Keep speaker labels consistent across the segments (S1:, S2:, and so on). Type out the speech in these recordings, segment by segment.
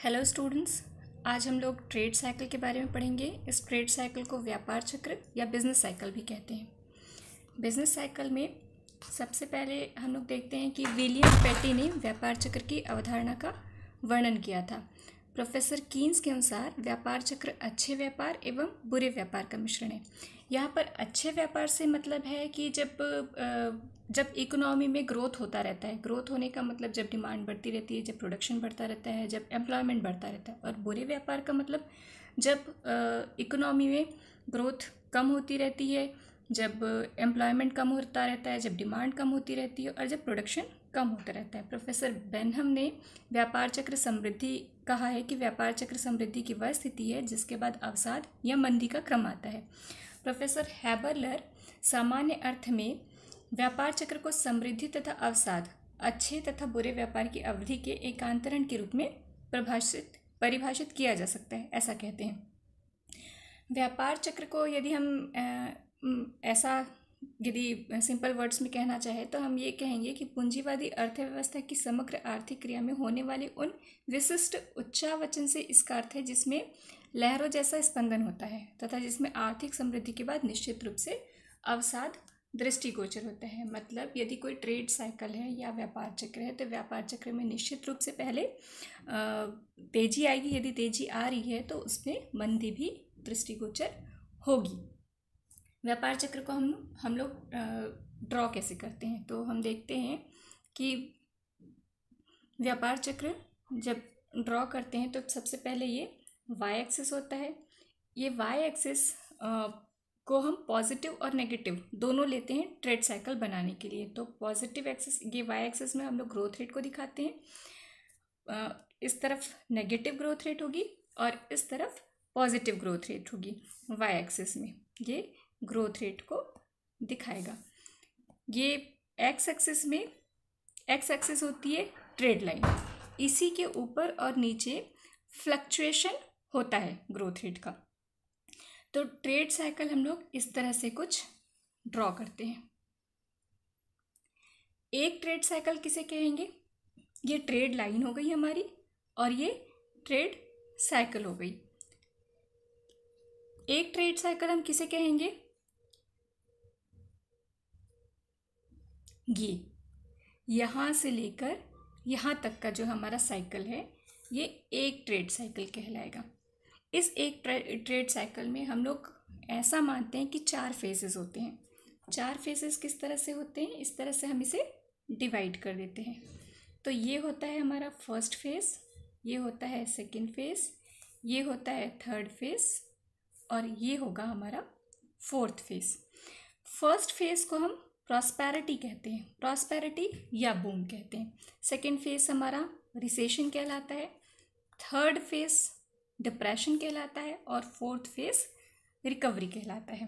S1: Hello students. आज हम लोग ट्रेड साइकिल के बारे में पढ़ेंगे। इस ट्रेड साइकिल को व्यापार चक्र या बिजनेस साइकिल भी कहते हैं। बिजनेस साइकिल में सबसे पहले हम लोग देखते हैं कि विलियम पेटी ने व्यापार चक्र की अवधारणा का वर्णन किया था। प्रोफेसर कीन्स के अनुसार व्यापार चक्र अच्छे व्यापार एवं बुरे व्यापार का मिश्रण है। यहाँ पर अच्छे व्यापार से मतलब है कि जब इकोनॉमी में ग्रोथ होता रहता है, ग्रोथ होने का मतलब जब डिमांड बढ़ती रहती है, जब प्रोडक्शन बढ़ता रहता है, जब एम्प्लॉयमेंट बढ़ता रहता है। और बुरे व्यापार का मतलब जब इकोनॉमी में ग्रोथ कम होती रहती है, जब एम्प्लॉयमेंट कम होता रहता है, जब डिमांड कम होती रहती है और जब प्रोडक्शन कम होता रहता है। प्रोफेसर बेनहम ने व्यापार चक्र समृद्धि कहा है कि व्यापार चक्र समृद्धि की वह स्थिति है जिसके बाद अवसाद या मंदी का क्रम आता है। प्रोफेसर हैबरलर सामान्य अर्थ में व्यापार चक्र को समृद्धि तथा अवसाद, अच्छे तथा बुरे व्यापार की अवधि के एकांतरण के रूप में परिभाषित किया जा सकता है, ऐसा कहते हैं। व्यापार चक्र को यदि हम ऐसा यदि सिंपल वर्ड्स में कहना चाहे तो हम ये कहेंगे कि पूंजीवादी अर्थव्यवस्था की समग्र आर्थिक क्रिया में होने वाले उन विशिष्ट उच्चावचन से इसका अर्थ है जिसमें लहरों जैसा स्पंदन होता है तथा जिसमें आर्थिक समृद्धि के बाद निश्चित रूप से अवसाद दृष्टिगोचर होता है। मतलब यदि कोई ट्रेड साइकिल है या व्यापार चक्र है तो व्यापार चक्र में निश्चित रूप से पहले तेजी आएगी, यदि तेजी आ रही है तो उसमें मंदी भी दृष्टिगोचर होगी। व्यापार चक्र को हम लोग ड्रॉ कैसे करते हैं तो हम देखते हैं कि व्यापार चक्र जब ड्रॉ करते हैं तो सबसे पहले ये वाई एक्सिस होता है। ये वाई एक्सिस को हम पॉजिटिव और नेगेटिव दोनों लेते हैं ट्रेड साइकिल बनाने के लिए। तो पॉजिटिव एक्सिस, ये वाई एक्सिस में हम लोग ग्रोथ रेट को दिखाते हैं, इस तरफ नेगेटिव ग्रोथ रेट होगी और इस तरफ पॉजिटिव ग्रोथ रेट होगी। वाई एक्सिस में ये ग्रोथ रेट को दिखाएगा। ये एक्स एक्सिस में, एक्स एक्सिस होती है ट्रेड लाइन, इसी के ऊपर और नीचे फ्लक्चुएशन होता है ग्रोथ रेट का। तो ट्रेड साइकिल हम लोग इस तरह से कुछ ड्रॉ करते हैं। एक ट्रेड साइकिल किसे कहेंगे? ये ट्रेड लाइन हो गई हमारी और ये ट्रेड साइकिल हो गई। एक ट्रेड साइकिल हम किसे कहेंगे? ये यहाँ से लेकर यहाँ तक का जो हमारा साइकिल है ये एक ट्रेड साइकिल कहलाएगा। इस एक ट्रेड साइकिल में हम लोग ऐसा मानते हैं कि 4 फेजेस होते हैं। 4 फेजेस किस तरह से होते हैं, इस तरह से हम इसे डिवाइड कर देते हैं। तो ये होता है हमारा फर्स्ट फेज, ये होता है सेकंड फेज, ये होता है थर्ड फेज और ये होगा हमारा फोर्थ फेज। फर्स्ट फेज को हम प्रॉस्पेरिटी कहते हैं, प्रॉस्पेरिटी या बूम कहते हैं। सेकंड फेज हमारा रिसेशन कहलाता है, थर्ड फेज डिप्रेशन कहलाता है और फोर्थ फेज रिकवरी कहलाता है।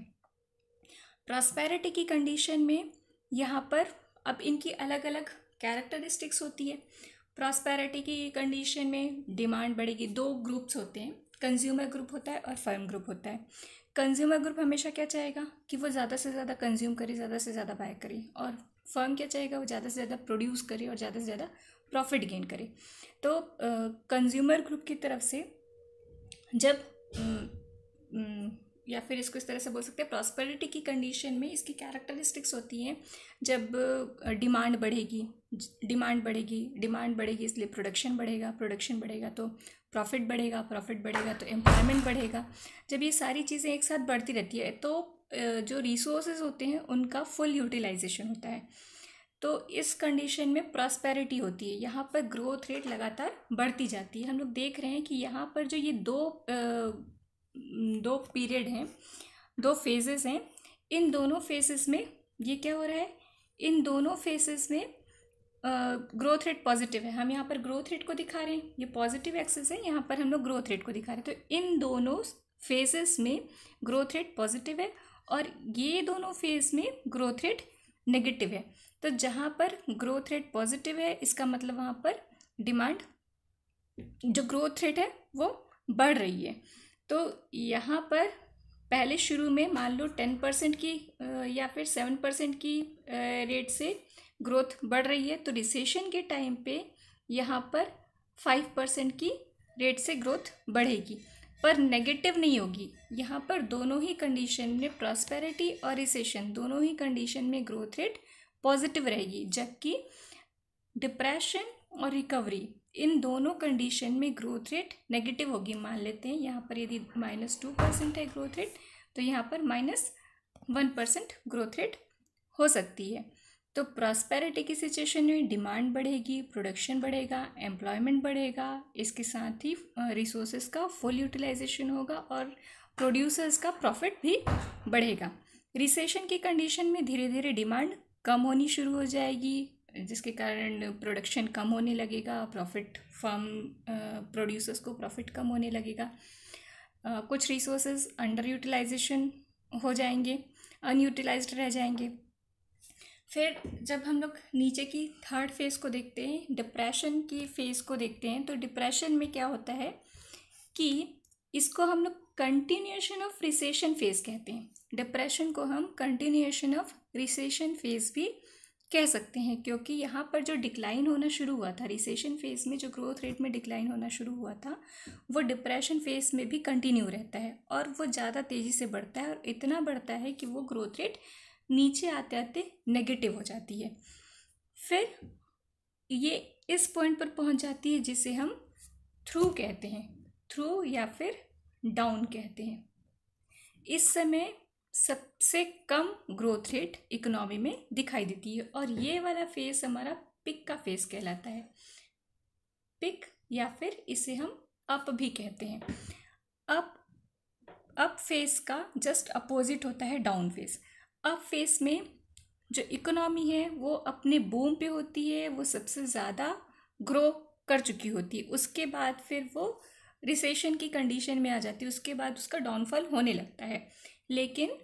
S1: प्रॉस्पेरिटी की कंडीशन में यहाँ पर अब इनकी अलग अलग कैरेक्टरिस्टिक्स होती है। प्रॉस्पेरिटी की कंडीशन में डिमांड बढ़ेगी। 2 ग्रुप्स होते हैं, कंज्यूमर ग्रुप होता है और फर्म ग्रुप होता है। कंज्यूमर ग्रुप हमेशा क्या चाहेगा कि वो ज़्यादा से ज़्यादा कंज्यूम करे, ज़्यादा से ज़्यादा बाय करे, और फर्म क्या चाहेगा, वो ज़्यादा से ज़्यादा प्रोड्यूस करे और ज़्यादा से ज़्यादा प्रॉफिट गेन करे। तो कंज्यूमर ग्रुप की तरफ से जब या फिर इसको इस तरह से बोल सकते हैं, प्रॉस्पेरिटी की कंडीशन में इसकी कैरेक्टरिस्टिक्स होती हैं जब डिमांड बढ़ेगी, डिमांड बढ़ेगी इसलिए प्रोडक्शन बढ़ेगा तो प्रॉफिट बढ़ेगा तो एम्प्लॉयमेंट बढ़ेगा। जब ये सारी चीज़ें एक साथ बढ़ती रहती है तो जो रिसोर्सेज होते हैं उनका फुल यूटिलाइजेशन होता है। तो इस कंडीशन में प्रॉस्पेरिटी होती है, यहाँ पर ग्रोथ रेट लगातार बढ़ती जाती है। हम लोग देख रहे हैं कि यहाँ पर जो ये दो पीरियड हैं, 2 फेजेस हैं, इन दोनों फेजेस में ये क्या हो रहा है, इन दोनों फेजेस में ग्रोथ रेट पॉजिटिव है। हम यहाँ पर ग्रोथ रेट को दिखा रहे हैं, ये पॉजिटिव एक्सिस है, यहाँ पर हम लोग ग्रोथ रेट को दिखा रहे हैं। तो इन दोनों फेजेस में ग्रोथ रेट पॉजिटिव है और ये दोनों फेज में ग्रोथ रेट नेगेटिव है। तो जहाँ पर ग्रोथ रेट पॉजिटिव है इसका मतलब वहाँ पर डिमांड, जो ग्रोथ रेट है वो बढ़ रही है। तो यहाँ पर पहले शुरू में मान लो 10% की या फिर 7% की रेट से ग्रोथ बढ़ रही है, तो रिसेशन के टाइम पे यहाँ पर 5% की रेट से ग्रोथ बढ़ेगी, पर नेगेटिव नहीं होगी। यहाँ पर दोनों ही कंडीशन में, प्रॉस्पेरिटी और रिसेशन दोनों ही कंडीशन में ग्रोथ रेट पॉजिटिव रहेगी, जबकि डिप्रेशन और रिकवरी इन दोनों कंडीशन में ग्रोथ रेट नेगेटिव होगी। मान लेते हैं यहाँ पर यदि -2% है ग्रोथ रेट, तो यहाँ पर -1% ग्रोथ रेट हो सकती है। तो प्रॉस्पेरिटी की सिचुएशन में डिमांड बढ़ेगी, प्रोडक्शन बढ़ेगा, एम्प्लॉयमेंट बढ़ेगा, इसके साथ ही रिसोर्सेज का फुल यूटिलाइजेशन होगा और प्रोड्यूसर्स का प्रॉफिट भी बढ़ेगा। रिसेशन की कंडीशन में धीरे धीरे डिमांड कम होनी शुरू हो जाएगी, जिसके कारण प्रोडक्शन कम होने लगेगा, प्रॉफिट फर्म प्रोड्यूसर्स को प्रॉफिट कम होने लगेगा, कुछ रिसोर्सेज अंडर यूटिलाइजेशन हो जाएंगे, अनयूटिलाइज्ड रह जाएंगे। फिर जब हम लोग नीचे की थर्ड फेज़ को देखते हैं, डिप्रेशन की फेज़ को देखते हैं, तो डिप्रेशन में क्या होता है कि इसको हम लोग कंटिन्यूएशन ऑफ रिसेशन फेज़ कहते हैं। डिप्रेशन को हम कंटिन्यूएशन ऑफ रिसेशन फेज़ भी कह सकते हैं, क्योंकि यहाँ पर जो डिक्लाइन होना शुरू हुआ था रिसेशन फेज़ में, जो ग्रोथ रेट में डिक्लाइन होना शुरू हुआ था, वो डिप्रेशन फेज़ में भी कंटिन्यू रहता है और वो ज़्यादा तेज़ी से बढ़ता है और इतना बढ़ता है कि वो ग्रोथ रेट नीचे आते आते नेगेटिव हो जाती है। फिर ये इस पॉइंट पर पहुंच जाती है जिसे हम थ्रू कहते हैं, थ्रू या फिर डाउन कहते हैं। इस समय सबसे कम ग्रोथ रेट इकोनॉमी में दिखाई देती है और ये वाला फेज हमारा पिक का फेज कहलाता है। पिक या फिर इसे हम अप भी कहते हैं। अप फेज का जस्ट अपोजिट होता है डाउन फेज। अप फेज में जो इकोनॉमी है वो अपने बूम पे होती है, वो सबसे ज़्यादा ग्रो कर चुकी होती है, उसके बाद फिर वो रिसेशन की कंडीशन में आ जाती है, उसके बाद उसका डाउनफॉल होने लगता है। लेकिन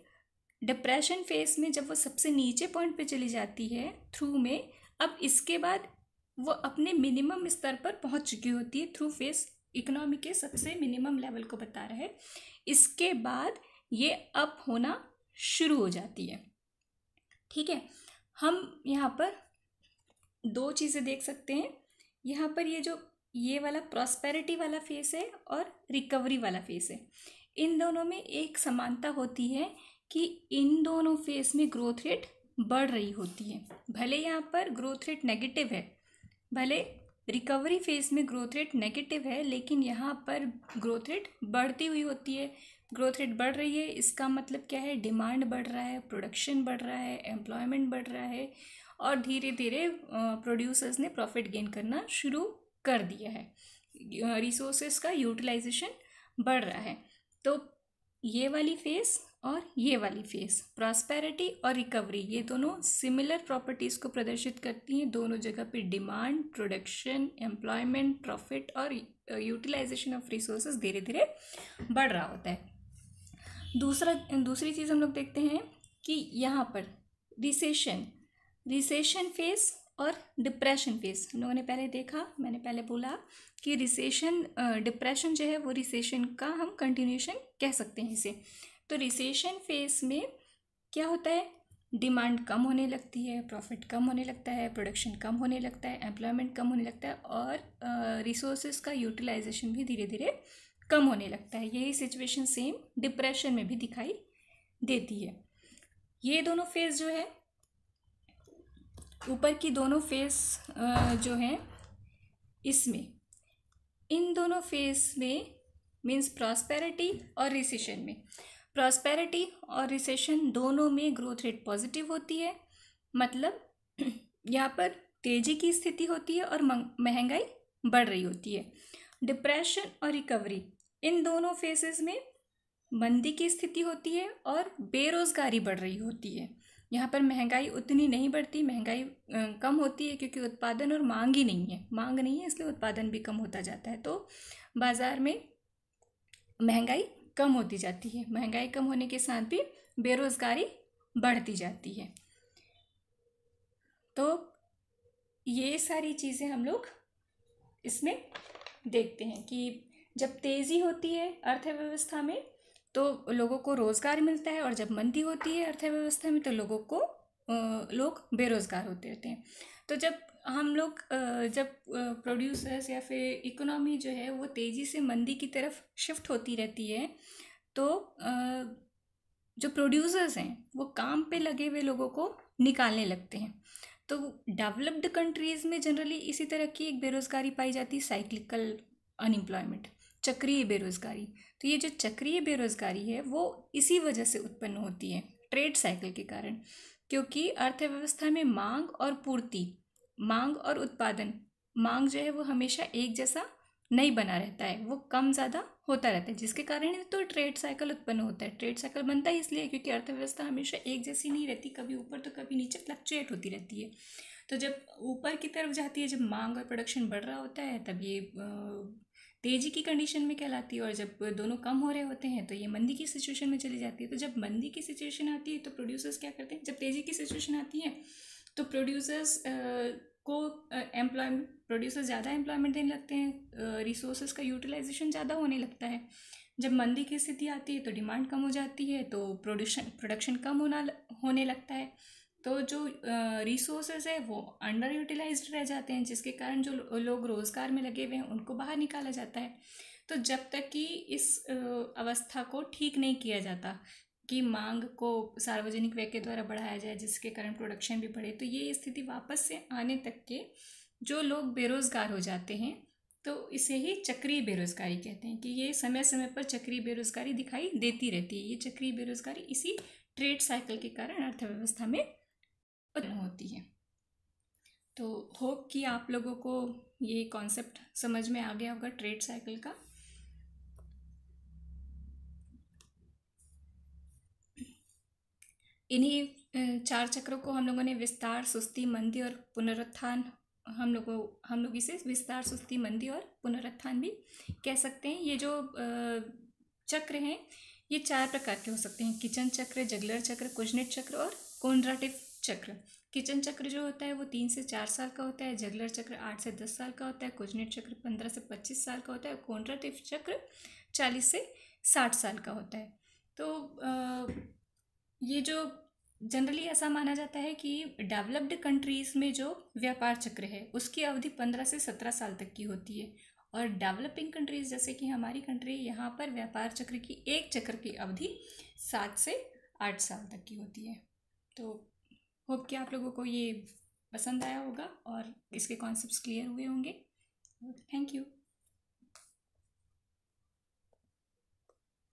S1: डिप्रेशन फेज में जब वो सबसे नीचे पॉइंट पे चली जाती है थ्रू में, अब इसके बाद वो अपने मिनिमम स्तर पर पहुंच चुकी होती है। थ्रू फेज इकोनॉमी के सबसे मिनिमम लेवल को बता रहा है। इसके बाद ये अप होना शुरू हो जाती है। ठीक है, हम यहाँ पर दो चीज़ें देख सकते हैं। यहाँ पर ये वाला प्रॉस्पेरिटी वाला फेस है और रिकवरी वाला फेस है। इन दोनों में एक समानता होती है कि इन दोनों फेस में ग्रोथ रेट बढ़ रही होती है। भले यहाँ पर ग्रोथ रेट नेगेटिव है, भले रिकवरी फेज में ग्रोथ रेट नेगेटिव है, लेकिन यहाँ पर ग्रोथ रेट बढ़ती हुई होती है। ग्रोथ रेट बढ़ रही है, इसका मतलब क्या है? डिमांड बढ़ रहा है, प्रोडक्शन बढ़ रहा है, एम्प्लॉयमेंट बढ़ रहा है और धीरे धीरे प्रोड्यूसर्स ने प्रॉफिट गेन करना शुरू कर दिया है, रिसोर्सेज का यूटिलाइजेशन बढ़ रहा है। तो ये वाली फेज और ये वाली फेज, प्रॉस्पेरिटी और रिकवरी, ये दोनों सिमिलर प्रॉपर्टीज़ को प्रदर्शित करती हैं। दोनों जगह पे डिमांड, प्रोडक्शन, एम्प्लॉयमेंट, प्रॉफिट और यूटिलाइजेशन ऑफ रिसोर्सेज धीरे धीरे बढ़ रहा होता है। दूसरी चीज़ हम लोग देखते हैं कि यहाँ पर रिसेशन फेज और डिप्रेशन फेज हम लोगों ने पहले देखा। मैंने पहले बोला कि डिप्रेशन जो है वो रिसेशन का हम कंटिन्यूशन कह सकते हैं इसे। तो रिसेशन फेज में क्या होता है? डिमांड कम होने लगती है, प्रॉफिट कम होने लगता है, प्रोडक्शन कम होने लगता है, एम्प्लॉयमेंट कम होने लगता है और रिसोर्सेज का यूटिलाइजेशन भी धीरे धीरे कम होने लगता है। यही सिचुएशन सेम डिप्रेशन में भी दिखाई देती है। ये दोनों फेज जो है, ऊपर की दोनों फेज जो हैं, इसमें इन दोनों फेज में मीन्स प्रॉस्पेरिटी और रिसेशन में, प्रॉस्पेरिटी और रिसेशन दोनों में ग्रोथ रेट पॉजिटिव होती है। मतलब यहाँ पर तेजी की स्थिति होती है और महंगाई बढ़ रही होती है। डिप्रेशन और रिकवरी, इन दोनों फेजेस में मंदी की स्थिति होती है और बेरोजगारी बढ़ रही होती है। यहाँ पर महंगाई उतनी नहीं बढ़ती, महंगाई कम होती है क्योंकि उत्पादन और मांग ही नहीं है, मांग नहीं है इसलिए उत्पादन भी कम होता जाता है। तो बाजार में महंगाई कम होती जाती है, महंगाई कम होने के साथ भी बेरोजगारी बढ़ती जाती है। तो ये सारी चीज़ें हम लोग इसमें देखते हैं कि जब तेज़ी होती है अर्थव्यवस्था में तो लोगों को रोज़गार मिलता है और जब मंदी होती है अर्थव्यवस्था में तो लोग बेरोज़गार होते रहते हैं। तो जब हम लोग जब प्रोड्यूसर्स या फिर इकोनॉमी जो है वो तेज़ी से मंदी की तरफ शिफ्ट होती रहती है, तो जो प्रोड्यूसर्स हैं वो काम पे लगे हुए लोगों को निकालने लगते हैं। तो डेवलप्ड कंट्रीज़ में जनरली इसी तरह की एक बेरोज़गारी पाई जाती है, साइक्लिकल अनएम्प्लॉयमेंट, चक्रीय बेरोज़गारी। तो ये जो चक्रीय बेरोज़गारी है वो इसी वजह से उत्पन्न होती है, ट्रेड साइकिल के कारण, क्योंकि अर्थव्यवस्था में मांग और पूर्ति, मांग और उत्पादन, मांग जो है वो हमेशा एक जैसा नहीं बना रहता है, वो कम ज़्यादा होता रहता है, जिसके कारण ही तो ट्रेड साइकिल उत्पन्न होता है। ट्रेड साइकिल बनता ही इसलिए क्योंकि अर्थव्यवस्था हमेशा एक जैसी नहीं रहती, कभी ऊपर तो कभी नीचे फ्लक्चुएट होती रहती है। तो जब ऊपर की तरफ जाती है, जब मांग और प्रोडक्शन बढ़ रहा होता है, तब ये तेजी की कंडीशन में कहलाती है, और जब दोनों कम हो रहे होते हैं तो ये मंदी की सिचुएशन में चली जाती है। तो जब मंदी की सिचुएशन आती है तो प्रोड्यूसर्स क्या करते हैं, जब तेजी की सिचुएशन आती है तो प्रोड्यूसर्स को प्रोड्यूसर्स ज़्यादा एम्प्लॉयमेंट देने लगते हैं, रिसोर्सेज का यूटिलाइजेशन ज़्यादा होने लगता है। जब मंदी की स्थिति आती है तो डिमांड कम हो जाती है, तो प्रोडक्शन कम होने लगता है। तो जो रिसोर्सेज है वो अंडर यूटिलाइज्ड रह जाते हैं, जिसके कारण जो लोग रोज़गार में लगे हुए हैं उनको बाहर निकाला जाता है। तो जब तक कि इस अवस्था को ठीक नहीं किया जाता कि मांग को सार्वजनिक व्यय के द्वारा बढ़ाया जाए, जिसके कारण प्रोडक्शन भी बढ़े, तो ये स्थिति वापस से आने तक के जो लोग बेरोज़गार हो जाते हैं, तो इसे ही चक्रीय बेरोज़गारी कहते हैं, कि ये समय समय पर चक्रीय बेरोज़गारी दिखाई देती रहती है। ये चक्रीय बेरोज़गारी इसी ट्रेड साइकिल के कारण अर्थव्यवस्था में उत्पन्न होती है। तो होप कि आप लोगों को ये कॉन्सेप्ट समझ में आ गया होगा ट्रेड साइकिल का। इन्हीं 4 चक्रों को हम लोगों ने विस्तार, सुस्ती, मंदी और पुनरुत्थान, हम लोग इसे विस्तार, सुस्ती, मंदी और पुनरुत्थान भी कह सकते हैं। ये जो चक्र हैं ये 4 प्रकार के हो सकते हैं: किचन चक्र, जगलर चक्र, कुजनेट चक्र और कोनड्राटिव चक्र। किचन चक्र जो होता है वो 3 से 4 साल का होता है, जगलर चक्र 8 से 10 साल का होता है, कुजनेट चक्र 15 से 25 साल का होता है, कोनड्राटिव चक्र 40 से 60 साल का होता है। तो ये जो जनरली ऐसा माना जाता है कि डेवलप्ड कंट्रीज़ में जो व्यापार चक्र है उसकी अवधि 15 से 17 साल तक की होती है, और डेवलपिंग कंट्रीज़ जैसे कि हमारी कंट्री, यहाँ पर व्यापार चक्र की एक चक्र की अवधि 7 से 8 साल तक की होती है। तो होप कि आप लोगों को ये पसंद आया होगा और इसके कॉन्सेप्ट्स क्लियर हुए होंगे। Thank you.